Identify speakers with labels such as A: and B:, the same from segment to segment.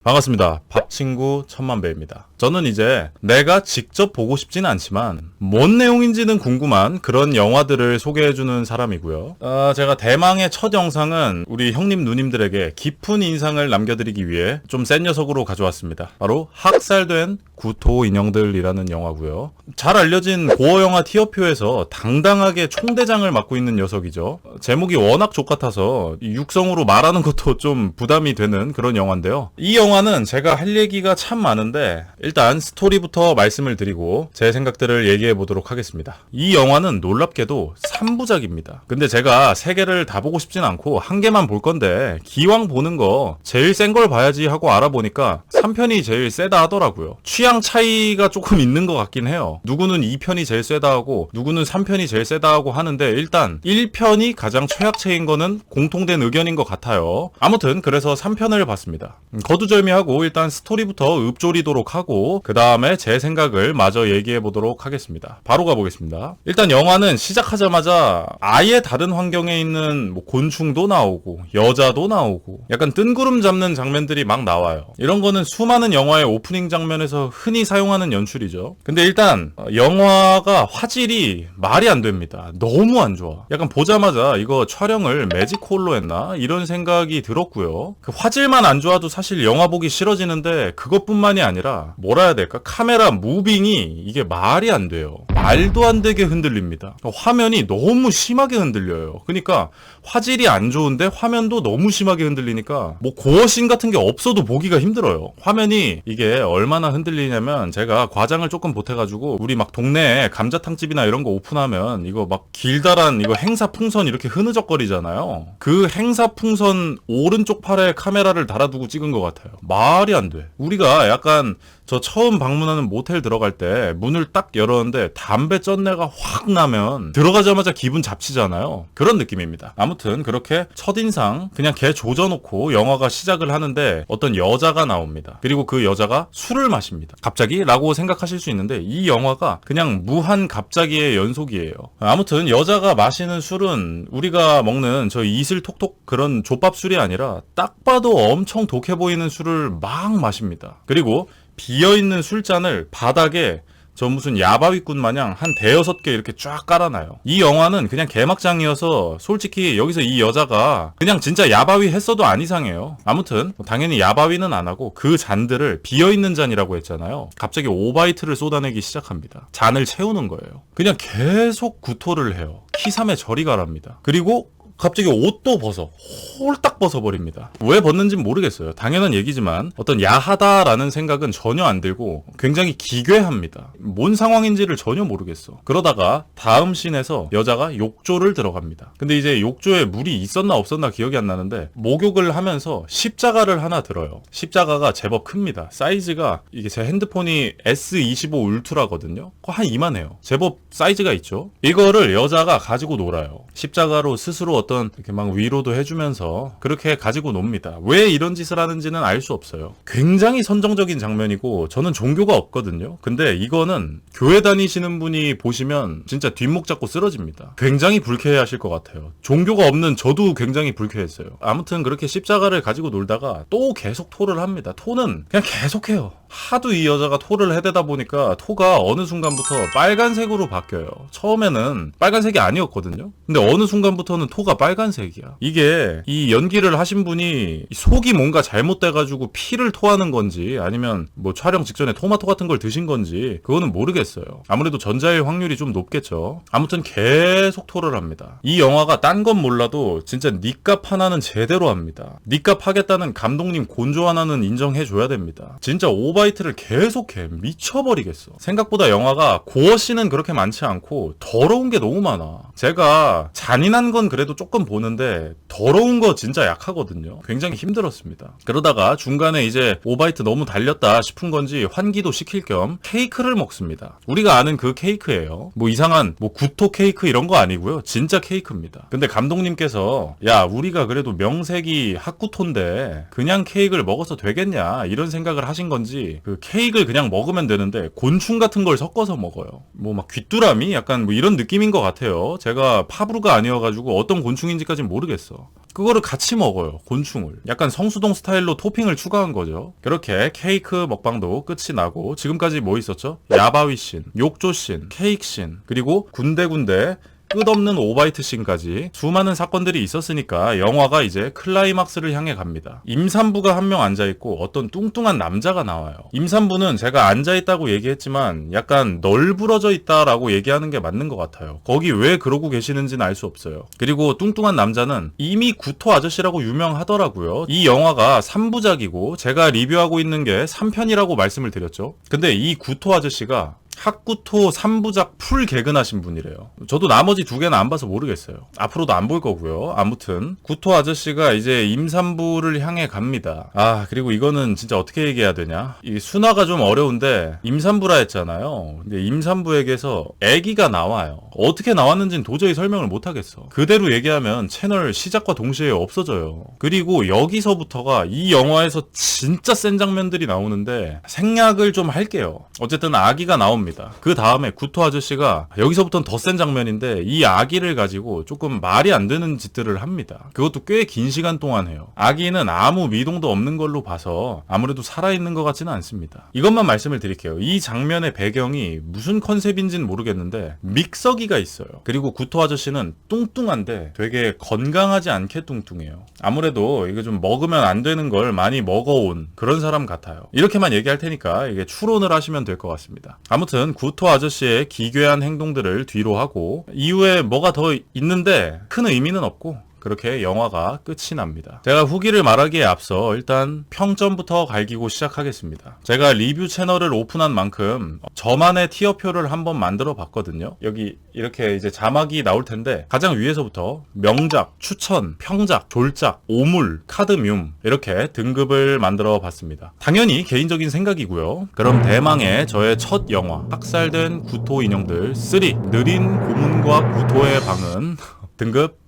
A: 반갑습니다. 밥친구 천만배입니다. 저는 이제 내가 직접 보고 싶진 않지만 뭔 내용인지는 궁금한 그런 영화들을 소개해주는 사람이고요. 제가 대망의 첫 영상은 우리 형님 누님들에게 깊은 인상을 남겨드리기 위해 좀 센 녀석으로 가져왔습니다. 바로 학살된 구토 인형들이라는 영화고요. 잘 알려진 고어 영화 티어표에서 당당하게 총대장을 맡고 있는 녀석이죠. 제목이 워낙 족같아서 육성으로 말하는 것도 좀 부담이 되는 그런 영화인데요. 이 영화는 제가 할 얘기가 참 많은데 일단 스토리부터 말씀을 드리고 제 생각들을 얘기해 보도록 하겠습니다. 이 영화는 놀랍게도 3부작입니다. 근데 제가 3개를 다 보고 싶진 않고 한 개만 볼 건데 기왕 보는 거 제일 센 걸 봐야지 하고 알아보니까 3편이 제일 세다 하더라고요. 취향 차이가 조금 있는 것 같긴 해요. 누구는 2편이 제일 세다 하고 누구는 3편이 제일 세다 하고 하는데 일단 1편이 가장 최악체인 거는 공통된 의견인 것 같아요. 아무튼 그래서 3편을 봤습니다. 거두절미하고 일단 스토리부터 읊조리도록 하고 그 다음에 제 생각을 마저 얘기해 보도록 하겠습니다. 바로 가보겠습니다. 일단 영화는 시작하자마자 아예 다른 환경에 있는 곤충도 나오고 여자도 나오고 약간 뜬구름 잡는 장면들이 막 나와요. 이런 거는 수많은 영화의 오프닝 장면에서 흔히 사용하는 연출이죠. 근데 일단 영화가 화질이 말이 안 됩니다. 너무 안 좋아. 약간 보자마자 이거 촬영을 매직홀로 했나? 이런 생각이 들었고요. 그 화질만 안 좋아도 사실 영화 보기 싫어지는데 그것뿐만이 아니라 뭐라 해야 될까? 카메라 무빙이 이게 말이 안 돼요. 말도 안 되게 흔들립니다. 화면이 너무 심하게 흔들려요. 그러니까 화질이 안 좋은데 화면도 너무 심하게 흔들리니까 뭐 고어씬 같은 게 없어도 보기가 힘들어요. 화면이 이게 얼마나 흔들리냐면 제가 과장을 조금 보태가지고 우리 막 동네에 감자탕집이나 이런 거 오픈하면 이거 막 길다란 이거 행사풍선 이렇게 흐느적거리잖아요. 그 행사풍선 오른쪽 팔에 카메라를 달아두고 찍은 것 같아요. 말이 안 돼. 우리가 약간 저 처음 방문하는 모텔 들어갈 때 문을 딱 열었는데 담배 쩐내가 확 나면 들어가자마자 기분 잡치잖아요. 그런 느낌입니다. 아무튼 그렇게 첫인상 그냥 걔 조져놓고 영화가 시작을 하는데 어떤 여자가 나옵니다. 그리고 그 여자가 술을 마십니다. 갑자기? 라고 생각하실 수 있는데 이 영화가 그냥 무한 갑자기의 연속이에요. 아무튼 여자가 마시는 술은 우리가 먹는 저 이슬 톡톡 그런 족밥 술이 아니라 딱 봐도 엄청 독해 보이는 술을 막 마십니다. 그리고 비어있는 술잔을 바닥에 저 무슨 야바위꾼 마냥 한 대여섯 개 이렇게 쫙 깔아놔요. 이 영화는 그냥 개막장이어서 솔직히 여기서 이 여자가 그냥 진짜 야바위 했어도 안 이상해요. 아무튼 당연히 야바위는 안 하고 그 잔들을 비어있는 잔이라고 했잖아요. 갑자기 오바이트를 쏟아내기 시작합니다. 잔을 채우는 거예요. 그냥 계속 구토를 해요. 키삼에 저리 가랍니다. 그리고 갑자기 옷도 벗어. 홀딱 벗어버립니다. 왜 벗는지는 모르겠어요. 당연한 얘기지만 어떤 야하다라는 생각은 전혀 안 들고 굉장히 기괴합니다. 뭔 상황인지를 전혀 모르겠어. 그러다가 다음 씬에서 여자가 욕조를 들어갑니다. 근데 이제 욕조에 물이 있었나 없었나 기억이 안 나는데 목욕을 하면서 십자가를 하나 들어요. 십자가가 제법 큽니다. 사이즈가 이게 제 핸드폰이 S25 울트라거든요. 한 이만해요. 제법 사이즈가 있죠. 이거를 여자가 가지고 놀아요. 십자가로 스스로 어떤 이렇게 막 위로도 해주면서 그렇게 가지고 놉니다. 왜 이런 짓을 하는지는 알 수 없어요. 굉장히 선정적인 장면이고 저는 종교가 없거든요. 근데 이거는 교회 다니시는 분이 보시면 진짜 뒷목 잡고 쓰러집니다. 굉장히 불쾌해하실 것 같아요. 종교가 없는 저도 굉장히 불쾌했어요. 아무튼 그렇게 십자가를 가지고 놀다가 또 계속 토를 합니다. 토는 그냥 계속해요. 하도 이 여자가 토를 해대다 보니까 토가 어느 순간부터 빨간색으로 바뀌어요. 처음에는 빨간색이 아니었거든요. 근데 어느 순간부터는 토가 빨간색이야. 이게 이 연기를 하신 분이 속이 뭔가 잘못돼가지고 피를 토하는 건지 아니면 뭐 촬영 직전에 토마토 같은 걸 드신 건지 그거는 모르겠어요. 아무래도 전자일 확률이 좀 높겠죠. 아무튼 계속 토를 합니다. 이 영화가 딴 건 몰라도 진짜 니값 하나는 제대로 합니다. 니값 하겠다는 감독님 곤조 하나는 인정해줘야 됩니다. 진짜 오바이트를 계속해. 미쳐버리겠어. 생각보다 영화가 고어씬은 그렇게 많지 않고 더러운 게 너무 많아. 제가 잔인한 건 그래도 조금 보는데 더러운 거 진짜 약하거든요. 굉장히 힘들었습니다. 그러다가 중간에 이제 오바이트 너무 달렸다 싶은 건지 환기도 시킬 겸 케이크를 먹습니다. 우리가 아는 그 케이크예요. 뭐 이상한 뭐 구토 케이크 이런 거 아니고요. 진짜 케이크입니다. 근데 감독님께서 야 우리가 그래도 명색이 핫구토인데 그냥 케이크를 먹어서 되겠냐 이런 생각을 하신 건지 사람들이 그 케이크를 그냥 먹으면 되는데 곤충 같은 걸 섞어서 먹어요. 뭐 막 귀뚜라미? 약간 뭐 이런 느낌인 것 같아요. 제가 파브르가 아니어가지고 어떤 곤충인지까지는 모르겠어. 그거를 같이 먹어요. 곤충을. 약간 성수동 스타일로 토핑을 추가한 거죠. 그렇게 케이크 먹방도 끝이 나고 지금까지 뭐 있었죠? 야바위씬, 욕조씬, 케이크씬, 그리고 군데군데 끝없는 오바이트 씬까지 수많은 사건들이 있었으니까 영화가 이제 클라이막스를 향해 갑니다. 임산부가 한 명 앉아있고 어떤 뚱뚱한 남자가 나와요. 임산부는 제가 앉아있다고 얘기했지만 약간 널브러져 있다라고 얘기하는 게 맞는 것 같아요. 거기 왜 그러고 계시는지는 알 수 없어요. 그리고 뚱뚱한 남자는 이미 구토 아저씨라고 유명하더라고요. 이 영화가 3부작이고 제가 리뷰하고 있는 게 3편이라고 말씀을 드렸죠. 근데 이 구토 아저씨가 학구토 3부작 풀 개근하신 분이래요. 저도 나머지 두 개는 안 봐서 모르겠어요. 앞으로도 안 볼 거고요. 아무튼 구토 아저씨가 이제 임산부를 향해 갑니다. 그리고 이거는 진짜 어떻게 얘기해야 되냐? 이 순화가 좀 어려운데 임산부라 했잖아요. 근데 임산부에게서 아기가 나와요. 어떻게 나왔는지는 도저히 설명을 못 하겠어. 그대로 얘기하면 채널 시작과 동시에 없어져요. 그리고 여기서부터가 이 영화에서 진짜 센 장면들이 나오는데 생략을 좀 할게요. 어쨌든 아기가 나옵니다. 그 다음에 구토 아저씨가 여기서부터는 더 센 장면인데 이 아기를 가지고 조금 말이 안 되는 짓들을 합니다. 그것도 꽤 긴 시간 동안 해요. 아기는 아무 미동도 없는 걸로 봐서 아무래도 살아있는 것 같지는 않습니다. 이것만 말씀을 드릴게요. 이 장면의 배경이 무슨 컨셉인지는 모르겠는데 믹서기가 있어요. 그리고 구토 아저씨는 뚱뚱한데 되게 건강하지 않게 뚱뚱해요. 아무래도 이게 좀 먹으면 안 되는 걸 많이 먹어온 그런 사람 같아요. 이렇게만 얘기할 테니까 이게 추론을 하시면 될 것 같습니다. 아무튼 구토 아저씨의 기괴한 행동들을 뒤로 하고 이후에 뭐가 더 있는데 큰 의미는 없고 그렇게 영화가 끝이 납니다. 제가 후기를 말하기에 앞서 일단 평점부터 갈기고 시작하겠습니다. 제가 리뷰 채널을 오픈한 만큼 저만의 티어표를 한번 만들어 봤거든요. 여기 이렇게 이제 자막이 나올 텐데 가장 위에서부터 명작, 추천, 평작, 졸작, 오물, 카드뮴 이렇게 등급을 만들어 봤습니다. 당연히 개인적인 생각이고요. 그럼 대망의 저의 첫 영화 학살된 구토 인형들 3 느린 고문과 구토의 방은 등급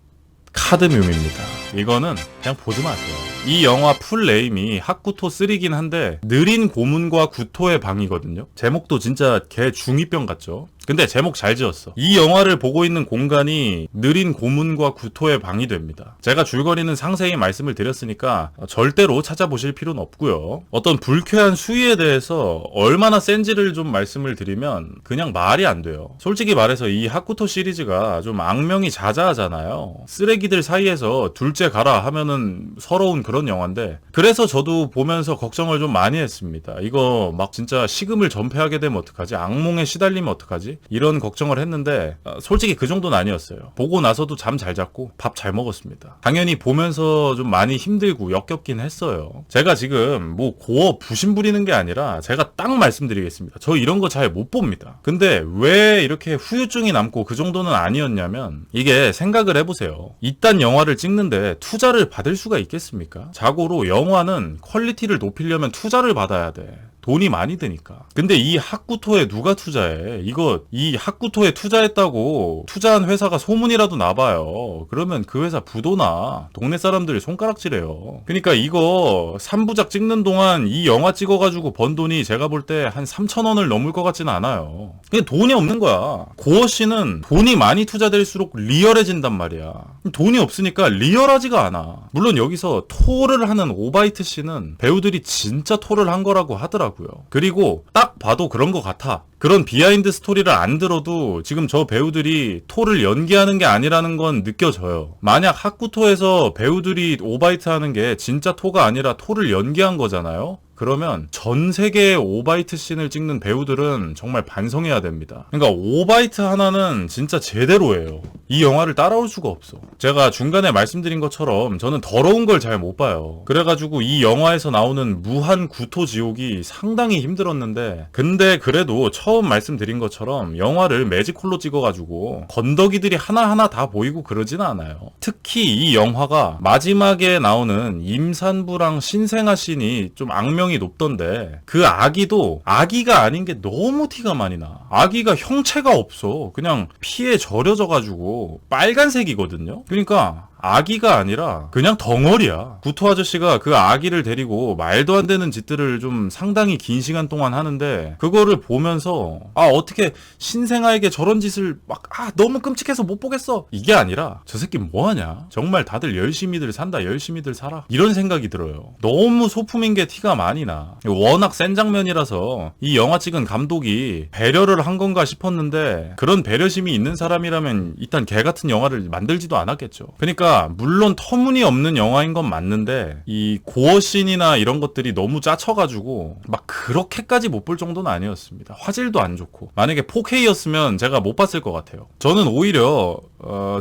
A: 카드뮴입니다. 이거는 그냥 보지 마세요. 이 영화 풀 네임이 학구토 3긴 한데 느린 고문과 구토의 방이거든요. 제목도 진짜 개 중2병 같죠? 근데 제목 잘 지었어. 이 영화를 보고 있는 공간이 느린 고문과 구토의 방이 됩니다. 제가 줄거리는 상세히 말씀을 드렸으니까 절대로 찾아보실 필요는 없고요. 어떤 불쾌한 수위에 대해서 얼마나 센지를 좀 말씀을 드리면 그냥 말이 안 돼요. 솔직히 말해서 이 학구토 시리즈가 좀 악명이 자자하잖아요. 쓰레기들 사이에서 둘째 가라 하면은 서러운 그런 영화인데 그래서 저도 보면서 걱정을 좀 많이 했습니다. 이거 막 진짜 식음을 전폐하게 되면 어떡하지? 악몽에 시달리면 어떡하지? 이런 걱정을 했는데 솔직히 그 정도는 아니었어요. 보고 나서도 잠 잘 잤고 밥 잘 먹었습니다. 당연히 보면서 좀 많이 힘들고 역겹긴 했어요. 제가 지금 뭐 고어 부심 부리는 게 아니라 제가 딱 말씀드리겠습니다. 저 이런 거 잘 못 봅니다. 근데 왜 이렇게 후유증이 남고 그 정도는 아니었냐면 이게 생각을 해보세요. 이딴 영화를 찍는데 투자를 받을 수가 있겠습니까? 자고로 영화는 퀄리티를 높이려면 투자를 받아야 돼. 돈이 많이 드니까. 근데 이 학구토에 누가 투자해? 이 학구토에 투자했다고 투자한 회사가 소문이라도 나봐요. 그러면 그 회사 부도나 동네 사람들이 손가락질해요. 그러니까 이거 3부작 찍는 동안 이 영화 찍어가지고 번 돈이 제가 볼 때 한 3,000원을 넘을 것 같지는 않아요. 그게 돈이 없는 거야. 고어 씨는 돈이 많이 투자될수록 리얼해진단 말이야. 돈이 없으니까 리얼하지가 않아. 물론 여기서 토를 하는 오바이트 씨는 배우들이 진짜 토를 한 거라고 하더라고요. 그리고 딱 봐도 그런 것 같아. 그런 비하인드 스토리를 안 들어도 지금 저 배우들이 토를 연기하는 게 아니라는 건 느껴져요. 만약 학구토에서 배우들이 오바이트 하는 게 진짜 토가 아니라 토를 연기한 거잖아요? 그러면 전 세계의 오바이트 씬을 찍는 배우들은 정말 반성해야 됩니다. 그러니까 오바이트 하나는 진짜 제대로예요. 이 영화를 따라올 수가 없어. 제가 중간에 말씀드린 것처럼 저는 더러운 걸 잘 못 봐요. 그래가지고 이 영화에서 나오는 무한 구토 지옥이 상당히 힘들었는데 근데 그래도 처음 말씀드린 것처럼 영화를 매직콜로 찍어가지고 건더기들이 하나하나 다 보이고 그러진 않아요. 특히 이 영화가 마지막에 나오는 임산부랑 신생아 씬이 좀 악명이 높던데 그 아기도 아기가 아닌 게 너무 티가 많이 나. 아기가 형체가 없어. 그냥 피에 절여져가지고 빨간색이거든요. 그러니까 아기가 아니라 그냥 덩어리야. 구토 아저씨가 그 아기를 데리고 말도 안 되는 짓들을 좀 상당히 긴 시간 동안 하는데, 그거를 보면서 어떻게 신생아에게 저런 짓을 막 너무 끔찍해서 못 보겠어, 이게 아니라 저 새끼 뭐하냐, 정말 다들 열심히들 산다, 열심히들 살아, 이런 생각이 들어요. 너무 소품인 게 티가 많이 나. 워낙 센 장면이라서 이 영화 찍은 감독이 배려를 한 건가 싶었는데, 그런 배려심이 있는 사람이라면 일단 개 같은 영화를 만들지도 않았겠죠. 그러니까 물론 터무니없는 영화인 건 맞는데, 이 고어씬이나 이런 것들이 너무 짜쳐가지고 막 그렇게까지 못 볼 정도는 아니었습니다. 화질도 안 좋고. 만약에 4K였으면 제가 못 봤을 것 같아요. 저는 오히려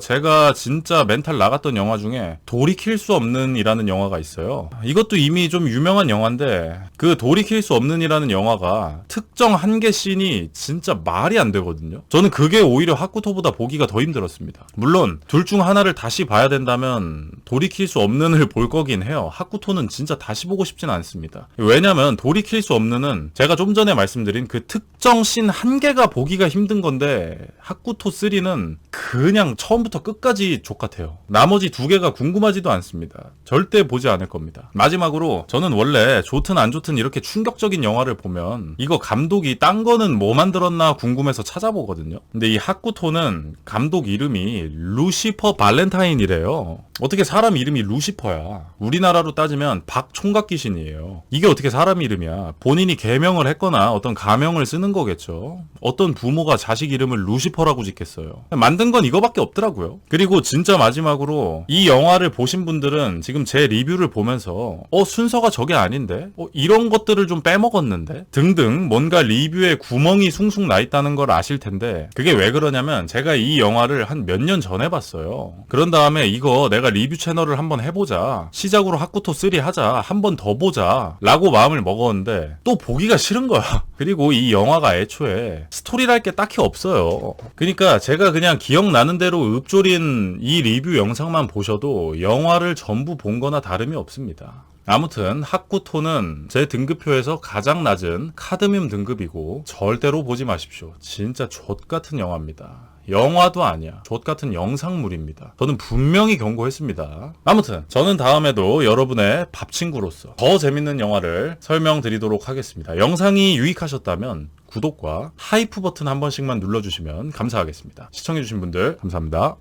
A: 제가 진짜 멘탈 나갔던 영화 중에 돌이킬 수 없는 이라는 영화가 있어요. 이것도 이미 좀 유명한 영화인데, 그 돌이킬 수 없는 이라는 영화가 특정 한 개 씬이 진짜 말이 안 되거든요. 저는 그게 오히려 하쿠토보다 보기가 더 힘들었습니다. 물론 둘 중 하나를 다시 봐야 된다면 돌이킬 수 없는을 볼 거긴 해요. 하쿠토는 진짜 다시 보고 싶진 않습니다. 왜냐면 돌이킬 수 없는은 제가 좀 전에 말씀드린 그 특정 씬 한 개가 보기가 힘든 건데, 하쿠토 3는 그냥 처음부터 끝까지 족같아요. 나머지 두 개가 궁금하지도 않습니다. 절대 보지 않을 겁니다. 마지막으로, 저는 원래 좋든 안 좋든 이렇게 충격적인 영화를 보면 이거 감독이 딴 거는 뭐 만들었나 궁금해서 찾아보거든요. 근데 이 하쿠토는 감독 이름이 루시퍼 발렌타인이래요. 어떻게 사람 이름이 루시퍼야. 우리나라로 따지면 박총각 귀신이에요. 이게 어떻게 사람 이름이야. 본인이 개명을 했거나 어떤 가명을 쓰는 거겠죠. 어떤 부모가 자식 이름을 루시퍼라고 짓겠어요. 만든 건 이거밖에 없더라고요. 그리고 진짜 마지막으로, 이 영화를 보신 분들은 지금 제 리뷰를 보면서 순서가 저게 아닌데? 이런 것들을 좀 빼먹었는데? 등등 뭔가 리뷰에 구멍이 숭숭 나 있다는 걸 아실 텐데, 그게 왜 그러냐면 제가 이 영화를 한 몇 년 전에 봤어요. 그런 다음에 이거 내가 리뷰 채널을 한번 해보자, 시작으로 하쿠토 3 하자, 한 번 더 보자 라고 마음을 먹었는데 또 보기가 싫은 거야. 그리고 이 영화가 애초에 스토리랄 게 딱히 없어요. 그러니까 제가 그냥 기억나는 대로 읊조린 이 리뷰 영상만 보셔도 영화를 전부 본 거나 다름이 없습니다. 아무튼 하쿠토는 제 등급표에서 가장 낮은 카드뮴 등급이고 절대로 보지 마십시오. 진짜 좆같은 영화입니다. 영화도 아니야. 좆같은 영상물입니다. 저는 분명히 경고했습니다. 아무튼 저는 다음에도 여러분의 밥친구로서 더 재밌는 영화를 설명드리도록 하겠습니다. 영상이 유익하셨다면 구독과 하이프 버튼 한 번씩만 눌러주시면 감사하겠습니다. 시청해주신 분들 감사합니다.